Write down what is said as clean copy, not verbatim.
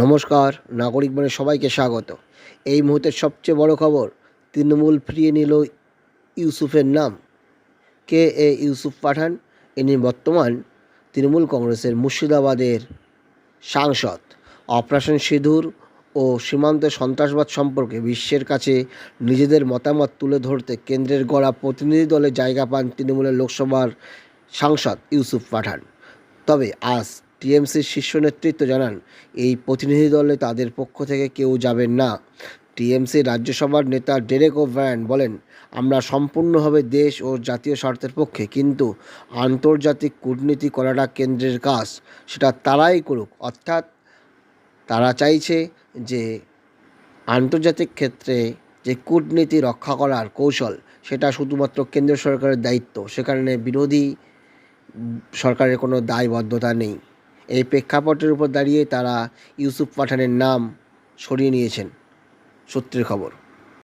নমস্কার, নাগরিক বনে সবাইকে স্বাগত। এই মুহূর্তের সবচেয়ে বড় খবর, তৃণমূল ফিরিয়ে নিল ইউসুফের নাম। কে ইউসুফ পাঠান? ইনি বর্তমান তৃণমূল কংগ্রেসের মুর্শিদাবাদের সাংসদ। অপারেশন সিঁদুর ও সীমান্ত সন্ত্রাসবাদ সম্পর্কে বিশ্বের কাছে নিজেদের মতামত তুলে ধরতে কেন্দ্রের গড়া প্রতিনিধি দলে জায়গা পান তৃণমূলের লোকসভার সাংসদ ইউসুফ পাঠান। তবে আজ টিএমসির শীর্ষ নেতৃত্ব জানান, এই প্রতিনিধি দলে তাদের পক্ষ থেকে কেউ যাবেন না। টিএমসির রাজ্যসভার নেতা ডেরেক ওব্রায়ান বলেন, আমরা সম্পূর্ণভাবে দেশ ও জাতীয় স্বার্থের পক্ষে, কিন্তু আন্তর্জাতিক কূটনীতি করাটা কেন্দ্রের কাজ, সেটা তারাই করুক। অর্থাৎ তারা চাইছে যে আন্তর্জাতিক ক্ষেত্রে যে কূটনীতি রক্ষা করার কৌশল, সেটা শুধুমাত্র কেন্দ্র সরকারের দায়িত্ব, সেখানে বিরোধী সরকারের কোনো দায়বদ্ধতা নেই। এই প্রেক্ষাপটের উপর দাঁড়িয়ে তারা ইউসুফ পাঠানের নাম সরিয়ে নিয়েছেন, সূত্রের খবর।